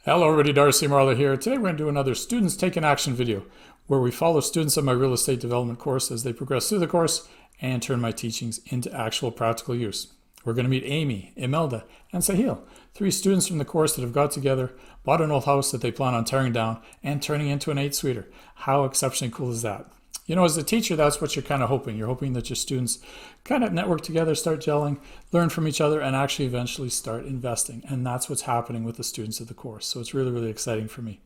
Hello everybody, Darcy Marler here. Today we're going to do another Students Taking Action video where we follow students of my real estate development course as they progress through the course and turn my teachings into actual practical use. We're going to meet Amy, Imelda, and Sahil, three students from the course that have got together, bought an old house that they plan on tearing down and turning into an 8-suiter. How exceptionally cool is that? You know, as a teacher, that's what you're kind of hoping. You're hoping that your students kind of network together, start gelling, learn from each other, and actually eventually start investing. And that's what's happening with the students of the course. So it's really, really exciting for me.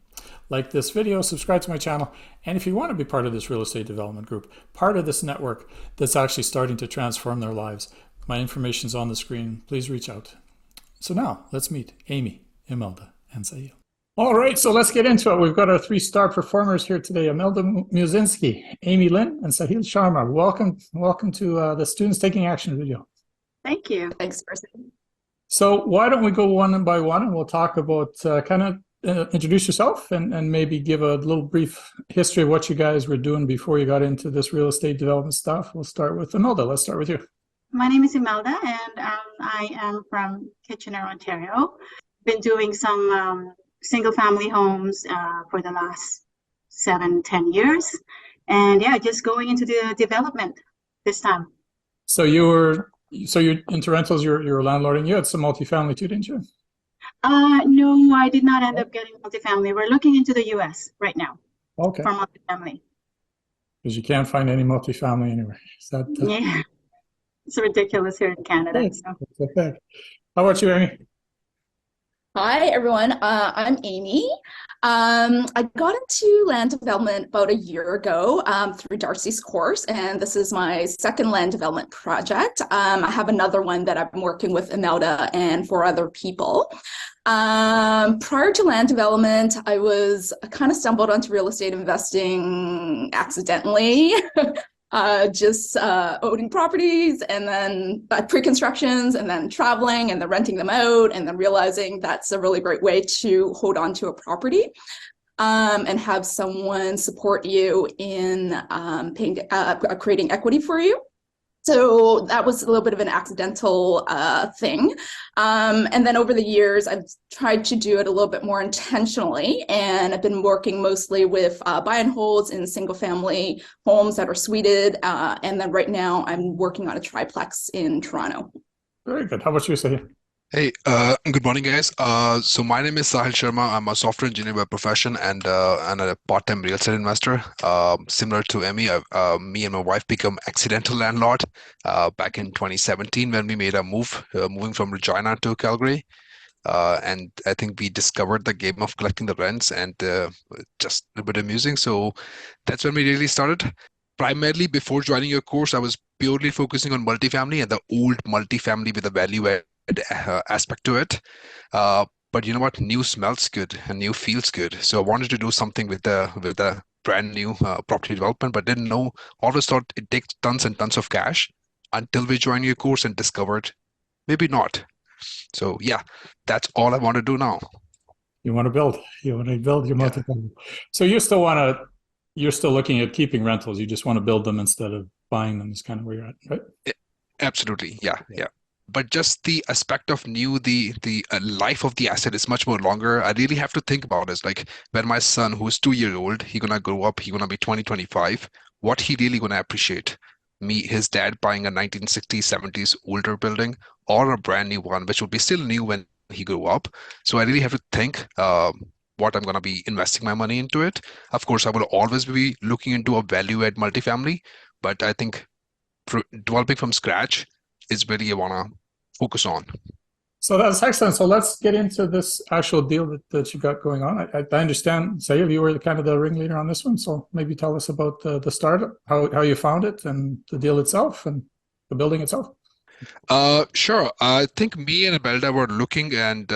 Like this video, subscribe to my channel, and if you want to be part of this real estate development group, part of this network that's actually starting to transform their lives, my information is on the screen. Please reach out. So now, let's meet Amy, Imelda, and Sahil. All right, so let's get into it. We've got our three-star performers here today, Imelda Muzinski, Amy Lynn, and Sahil Sharma. Welcome to the Students Taking Action video. Thank you. Thanks, Percy. So why don't we go one by one, and we'll talk about introduce yourself and maybe give a little brief history of what you guys were doing before you got into this real estate development stuff. We'll start with Imelda. Let's start with you. My name is Imelda, and I am from Kitchener, Ontario. Been doing some single-family homes for the last 7-10 years, and yeah, just going into the development this time. So you're into rentals. You're landlording. You had some multifamily too, didn't you? No, I did not end up getting multifamily. We're looking into the U.S. right now. Okay. For multifamily. Because you can't find any multifamily anywhere. Is that? Yeah, it's ridiculous here in Canada. So. Okay. How about you, Amy? Hi, everyone. I'm Amy. I got into land development about a year ago through Darcy's course, and this is my second land development project. I have another one that I'm working with Imelda and 4 other people. Prior to land development, I kind of stumbled onto real estate investing accidentally. Just owning properties and then pre-constructions and then traveling and then renting them out and then realizing that's a really great way to hold on to a property and have someone support you in creating equity for you. So that was a little bit of an accidental thing. And then over the years, I've tried to do it a little bit more intentionally. And I've been working mostly with buy and holds in single family homes that are suited. And then right now I'm working on a triplex in Toronto. Very good. How about you, Sahil? Hey, good morning, guys. So my name is Sahil Sharma. I'm a software engineer by profession and a part-time real estate investor. Similar to Emmy, me and my wife became accidental landlord back in 2017 when we made a move, moving from Regina to Calgary. And I think we discovered the game of collecting the rents and just a bit amusing. So that's when we really started. Primarily, before joining your course, I was purely focusing on multifamily and the old multifamily with a value add aspect to it. But you know what? New smells good and new feels good. So I wanted to do something with the brand new property development, but didn't know. Always thought it takes tons and tons of cash until we joined your course and discovered maybe not. So yeah, that's all I want to do now. You want to build. You want to build your multifamily. So you're still looking at keeping rentals. You just want to build them instead of buying them is kind of where you're at, right? Absolutely. Yeah. But just the aspect of the life of the asset is much more longer. I really have to think about it. Like when my son, who's 2 years old, he's gonna grow up, he's gonna be 25, what he really gonna appreciate? His dad buying a 1960s, 70s older building or a brand new one, which will be still new when he grew up. So I really have to think what I'm gonna be investing my money into it. Of course, I will always be looking into a value add multifamily, but I think developing from scratch is really I wanna focus on. So that's excellent. So let's get into this actual deal that you got going on. I understand, Sahil, you were kind of the ringleader on this one. So maybe tell us about the startup, how you found it and the deal itself and the building itself. Sure. I think me and Imelda were looking and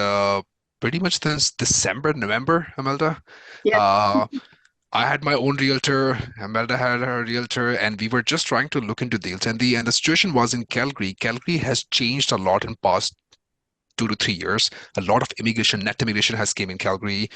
pretty much since December, November, Imelda. Yeah. I had my own realtor, Imelda had her realtor, and we were just trying to look into deals. And the situation was in Calgary. Calgary has changed a lot in past 2 to 3 years. A lot of net immigration has came in Calgary.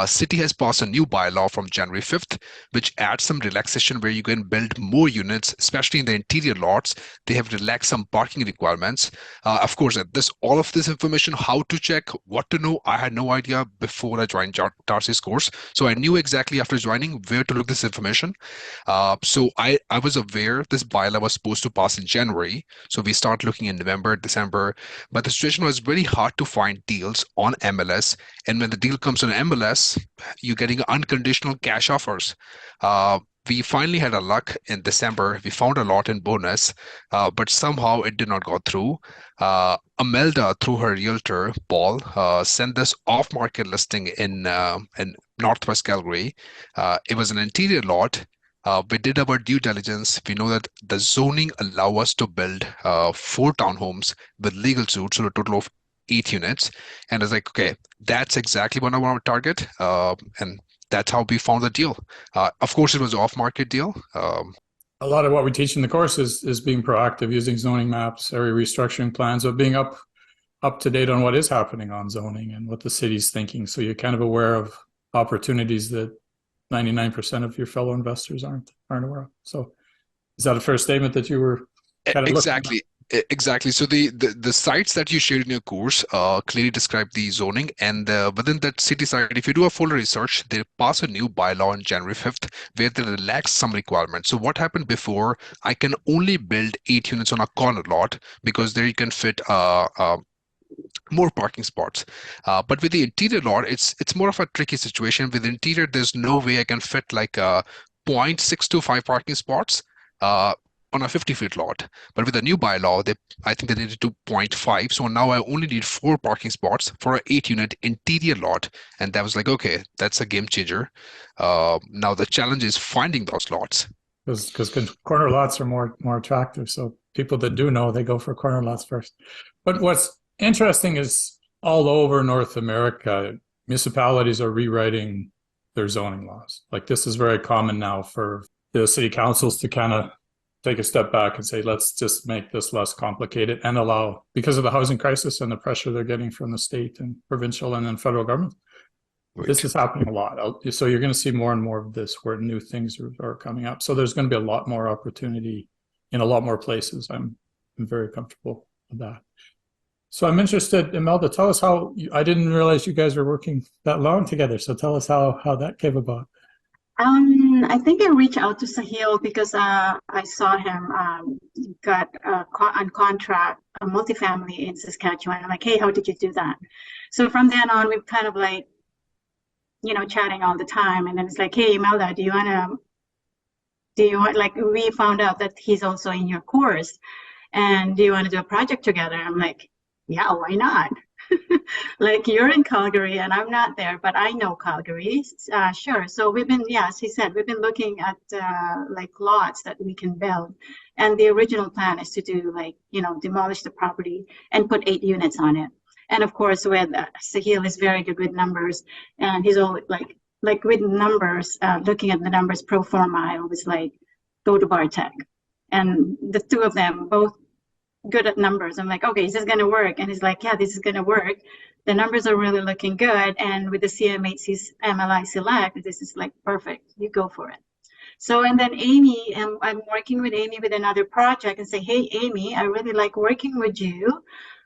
City has passed a new bylaw from January 5th, which adds some relaxation where you can build more units, especially in the interior lots. They have relaxed some parking requirements. Of course, all of this information, how to check, what to know, I had no idea before I joined Darcy's course. So I knew exactly after joining where to look this information. So I was aware this bylaw was supposed to pass in January. So we start looking in November, December. But the situation was very hard to find deals on MLS. And when the deal comes on MLS, you're getting unconditional cash offers. We finally had a luck in December. We found a lot in bonus, but somehow it did not go through. Imelda, through her realtor, Paul, sent this off-market listing in Northwest Calgary. It was an interior lot. We did our due diligence. We know that the zoning allow us to build 4 townhomes with legal suits, so a total of 8 units. And I was like, okay, that's exactly what I want to target. And that's how we found the deal. Of course, it was an off-market deal. A lot of what we teach in the course is being proactive, using zoning maps, area restructuring plans, but being up to date on what is happening on zoning and what the city's thinking. So you're kind of aware of opportunities that 99% of your fellow investors aren't aware of. So is that a fair statement that you were kind of exactly? Exactly. So the sites that you shared in your course clearly describe the zoning, and within that city site, if you do a full research, they pass a new bylaw on January 5th where they relax some requirements. So what happened before, I can only build 8 units on a corner lot because there you can fit more parking spots. But with the interior lot, it's more of a tricky situation. With interior, there's no way I can fit like 0.625 parking spots on a 50-foot lot. But with the new bylaw, I think they needed 2.5. So now I only need 4 parking spots for an 8-unit interior lot. And that was like, okay, that's a game changer. Now the challenge is finding those lots. Because corner lots are more attractive. So people that do know, they go for corner lots first. But what's interesting is all over North America, municipalities are rewriting their zoning laws. Like this is very common now for the city councils to kind of take a step back and say, let's just make this less complicated and allow, because of the housing crisis and the pressure they're getting from the state and provincial and then federal government. Right. This is happening a lot. So you're going to see more and more of this where new things are coming up. So there's going to be a lot more opportunity in a lot more places. I'm very comfortable with that. So I'm interested, Imelda, tell us how, I didn't realize you guys were working that long together. So tell us how that came about. I think I reached out to Sahil because I saw him got on contract a multifamily in Saskatchewan. I'm like, hey, how did you do that? So from then on, we've kind of like, chatting all the time. And then it's like, hey, Imelda, do you want, like, we found out that he's also in your course. And do you want to do a project together? I'm like, yeah, why not? Like you're in Calgary and I'm not there, but I know Calgary. Sure. So we've been, as he said, we've been looking at like lots that we can build. And the original plan is to do like, demolish the property and put 8 units on it. And of course, with Sahil is very good with numbers, and he's all like with numbers, looking at the numbers pro forma, I always like go to Bartek. And the two of them both good at numbers. I'm like, okay, is this going to work? And he's like, yeah, this is going to work. The numbers are really looking good. And with the CMHC's MLI Select, this is like perfect. You go for it. So, and then Amy, I'm working with Amy with another project and say, hey, Amy, I really like working with you.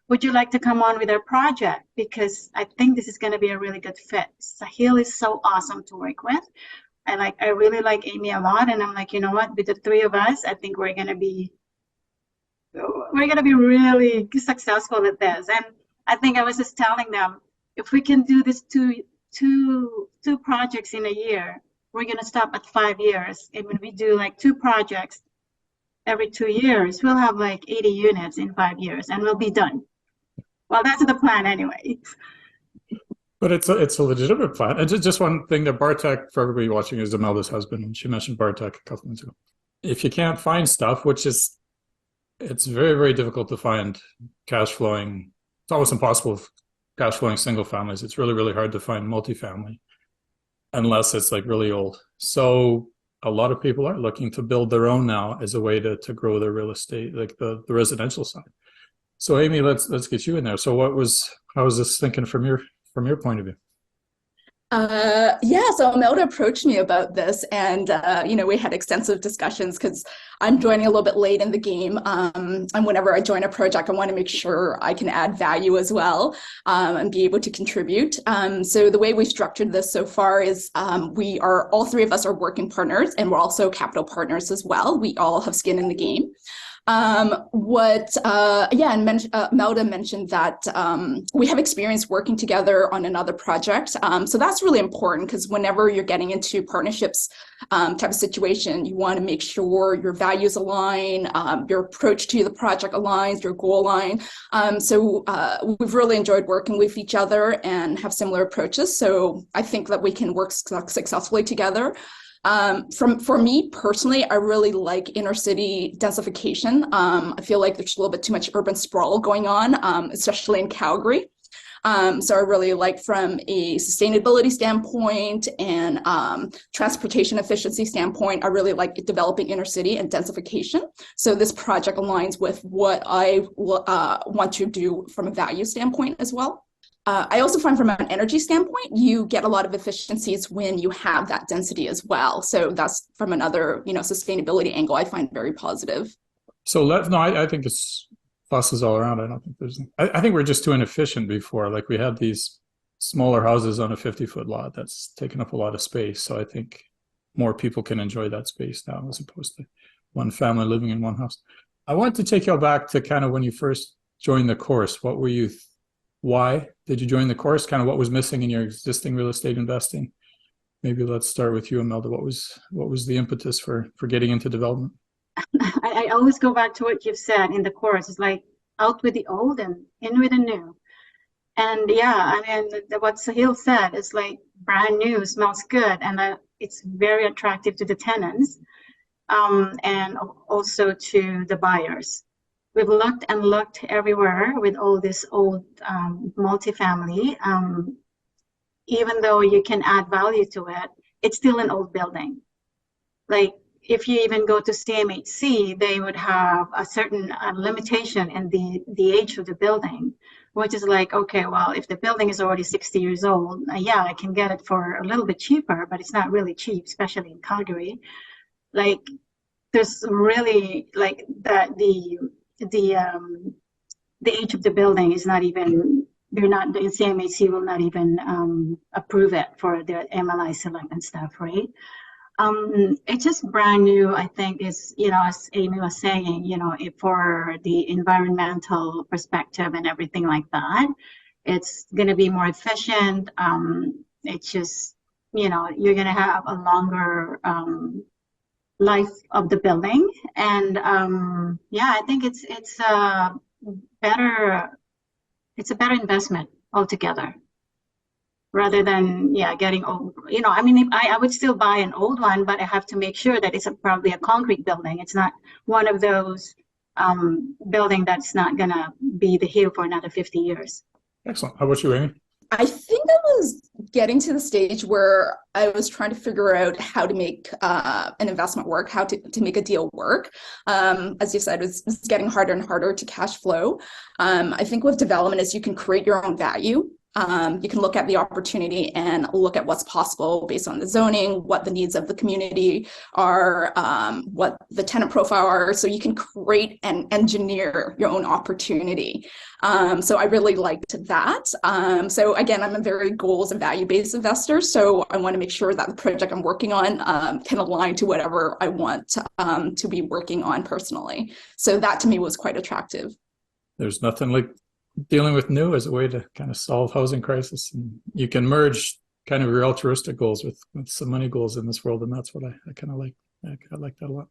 Would you like to come on with our project? Because I think this is going to be a really good fit. Sahil is so awesome to work with. I really like Amy a lot. And I'm like, you know what, with the 3 of us, I think we're going to be really successful at this. And I think I was just telling them, if we can do this two projects in a year, we're going to stop at 5 years. And when we do like 2 projects every 2 years, we'll have like 80 units in 5 years and we'll be done. Well, that's the plan anyway. But it's a legitimate plan. And just one thing that Bartek, for everybody watching, is Imelda's husband, and she mentioned Bartek a couple minutes ago. If you can't find stuff, it's very, very difficult to find cash flowing. It's almost impossible with cash flowing single families. It's really, really hard to find multifamily unless it's like really old. So a lot of people are looking to build their own now as a way to grow their real estate, like the residential side. So Amy, let's get you in there. So how was this thinking from your point of view? Yeah, so Imelda approached me about this, and we had extensive discussions because I'm joining a little bit late in the game. And whenever I join a project, I want to make sure I can add value as well, and be able to contribute. So the way we structured this so far is all three of us are working partners, and we're also capital partners as well. We all have skin in the game. Melda mentioned that we have experience working together on another project. So that's really important because whenever you're getting into partnerships type of situation, you want to make sure your values align, your approach to the project aligns, your goal align. So we've really enjoyed working with each other and have similar approaches. So I think that we can work successfully together. For me personally, I really like inner city densification. I feel like there's a little bit too much urban sprawl going on, especially in Calgary. So I really like from a sustainability standpoint and transportation efficiency standpoint, I really like developing inner city and densification. So this project aligns with what I want to do from a value standpoint as well. I also find from an energy standpoint, you get a lot of efficiencies when you have that density as well. So that's from another, sustainability angle, I find very positive. So I think it's pluses all around. I don't think I think we're just too inefficient before. Like we had these smaller houses on a 50-foot lot that's taken up a lot of space. So I think more people can enjoy that space now as opposed to one family living in one house. I want to take you back to kind of when you first joined the course. What were you Why did you join the course? Kind of what was missing in your existing real estate investing? Maybe let's start with you, Imelda. What was the impetus for getting into development? I always go back to what you've said in the course. It's like out with the old and in with the new. And yeah, I mean, what Sahil said is like brand new, smells good, and it's very attractive to the tenants, and also to the buyers. We've looked and looked everywhere with all this old multifamily. Even though you can add value to it, it's still an old building. Like if you even go to CMHC, they would have a certain limitation in the age of the building, which is like, okay, well, if the building is already 60 years old, yeah, I can get it for a little bit cheaper, but it's not really cheap, especially in Calgary. Like there's really like that the age of the building is not even, the CMHC will not even approve it for the MLI select and stuff, right? It's just brand new. I think is, as Amy was saying, for the environmental perspective and everything like that, it's going to be more efficient. It's just, you're going to have a longer life of the building, and I think it's a better investment altogether, rather than getting old. I mean, I would still buy an old one, but I have to make sure that it's probably a concrete building. It's not one of those building that's not gonna be here for another 50 years. Excellent. How about you, Amy? I think I was getting to the stage where I was trying to figure out how to make an investment work, how to make a deal work. As you said, it's getting harder and harder to cash flow. I think with development is you can create your own value. You can look at the opportunity and look at what's possible based on the zoning, what the needs of the community are, what the tenant profile are. So you can create and engineer your own opportunity. So I really liked that. So again, I'm a very goals and value-based investor. So I want to make sure that the project I'm working on can align to whatever I want to be working on personally. So that to me was quite attractive. There's nothing like dealing with new as a way to kind of solve housing crisis, and you can merge kind of your altruistic goals with some money goals in this world, and that's what I kind of like. I like that a lot.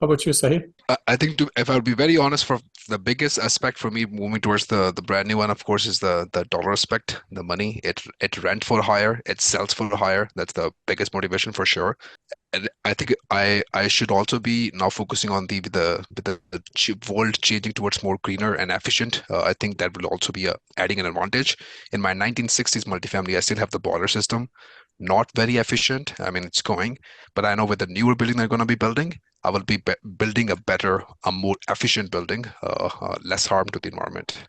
How about you, Sahil? I think if I would be very honest, for the biggest aspect for me moving towards the brand new one, of course, is the dollar aspect, the money. It rent for higher, it sells for higher. That's the biggest motivation for sure. And I think I should also be now focusing on the world changing towards more greener and efficient. I think that will also be adding an advantage. In my 1960s multifamily, I still have the boiler system. Not very efficient. I mean, it's going, but I know with the newer building they're going to be building, I will be building a better, a more efficient building, less harm to the environment.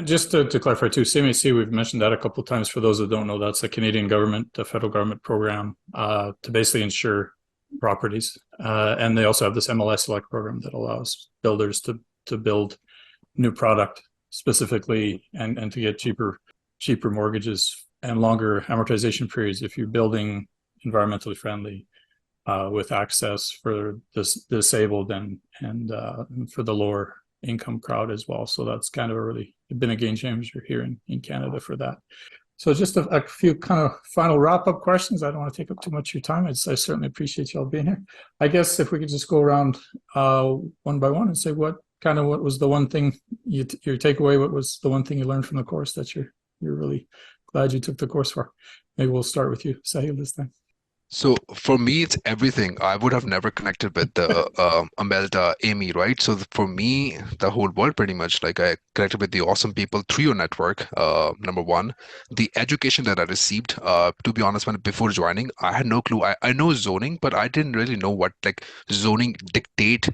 Just to clarify too, CMHC, we've mentioned that a couple of times. For those that don't know, that's the Canadian government, the federal government program to basically insure properties. And they also have this MLS Select program that allows builders to build new product specifically and to get cheaper mortgages and longer amortization periods if you're building environmentally friendly with access for the disabled and for the lower income crowd as well. So that's kind of been a game changer here in Canada for that. So just a few kind of final wrap-up questions. I don't want to take up too much of your time. I certainly appreciate you all being here. I guess if we could just go around one by one and say what was the one thing your takeaway, what was the one thing you learned from the course that you're really glad you took the course for? Maybe we'll start with you, Sahil, this time. So for me, it's everything. I would have never connected with Imelda, Amy, right? So for me, the whole world pretty much, like I connected with the awesome people through your network. Number one, the education that I received. To be honest, before joining, I had no clue. I know zoning, but I didn't really know what like zoning dictate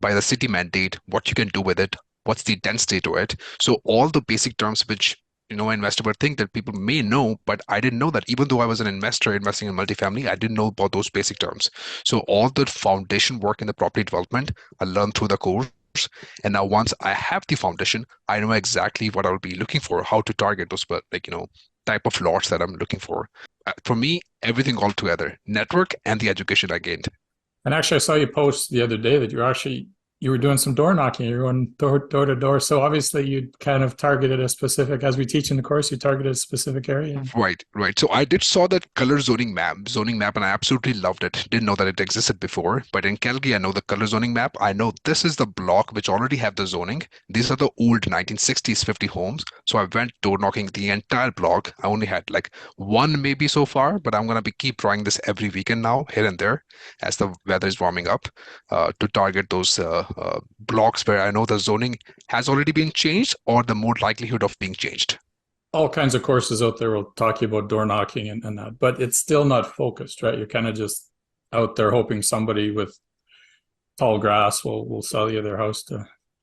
by the city mandate, what you can do with it, what's the density to it. So all the basic terms which an investor would think that people may know, but I didn't know that. Even though I was an investor investing in multifamily, I didn't know about those basic terms. So all the foundation work in the property development, I learned through the course. And now once I have the foundation, I know exactly what I'll be looking for, how to target those, type of lots that I'm looking for. For me, everything all together, network and the education I gained. And actually, I saw you post the other day that you were doing some door knocking. You were going door to door. So obviously you kind of targeted a specific, as we teach in the course, you targeted a specific area. Right. So I saw that color zoning map, and I absolutely loved it. Didn't know that it existed before, but in Calgary, I know the color zoning map. I know this is the block which already have the zoning. These are the old 1960s, 50 homes. So I went door knocking the entire block. I only had like one maybe so far, but I'm going to keep trying this every weekend now, here and there, as the weather is warming up, to target those blocks where I know the zoning has already been changed or the more likelihood of being changed. All kinds of courses out there will talk you about door knocking and that, but it's still not focused, right? You're kind of just out there hoping somebody with tall grass will sell you their house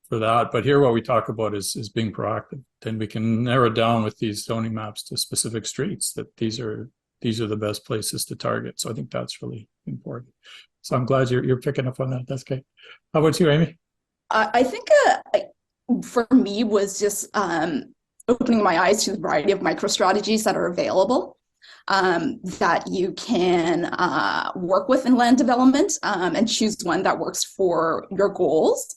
for that. But here what we talk about is being proactive. Then we can narrow down with these zoning maps to specific streets that these are the best places to target. So I think that's really important. So I'm glad you're picking up on that. That's great. How about you, Amy? I think for me was just opening my eyes to the variety of micro strategies that are available that you can work with in land development and choose one that works for your goals.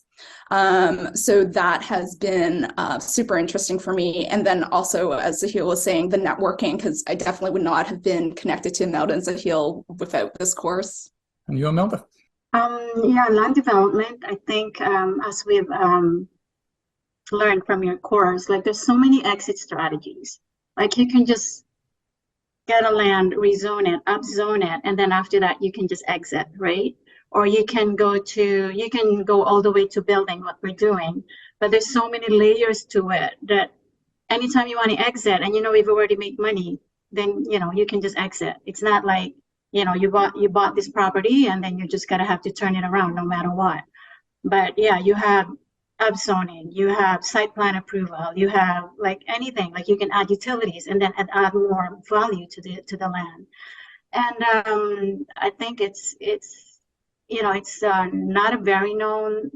So that has been super interesting for me. And then also, as Sahil was saying, the networking, because I definitely would not have been connected to Imelda and Sahil without this course. And you, Imelda? Land development, I think as we've learned from your course, like there's so many exit strategies. Like you can just get a land, rezone it, upzone it, and then after that you can just exit, right? Or you can go all the way to building what we're doing. But there's so many layers to it that anytime you want to exit and we've already made money, then you can just exit. It's not like you bought this property and then you're just gonna have to turn it around no matter what. But yeah, you have upzoning, you have site plan approval, you have like anything, like you can add utilities and then add more value to the land. And I think it's not a very known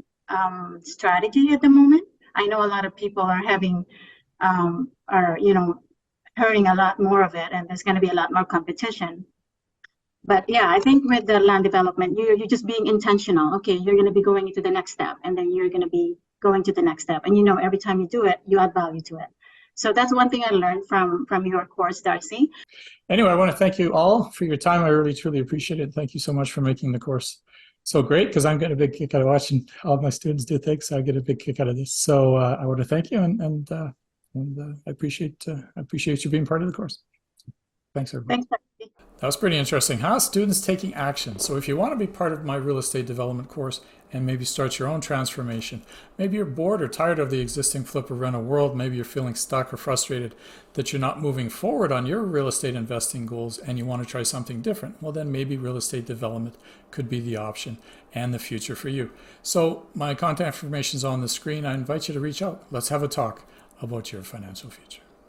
strategy at the moment. I know a lot of people are hearing a lot more of it, and there's going to be a lot more competition. But yeah, I think with the land development, you're just being intentional. Okay, you're going to be going into the next step, and then you're going to be going to the next step. And every time you do it, you add value to it. So that's one thing I learned from your course, Darcy. Anyway, I want to thank you all for your time. I really, truly appreciate it. Thank you so much for making the course so great, because I'm getting a big kick out of watching all of my students do things. So I get a big kick out of this. So I want to thank you, and I appreciate you being part of the course. Thanks, everybody. Thanks, Darcy. That was pretty interesting, huh? Students taking action. So if you want to be part of my real estate development course and maybe start your own transformation, maybe you're bored or tired of the existing flip or rental world, maybe you're feeling stuck or frustrated that you're not moving forward on your real estate investing goals and you want to try something different, well then maybe real estate development could be the option and the future for you. So my contact information is on the screen. I invite you to reach out. Let's have a talk about your financial future.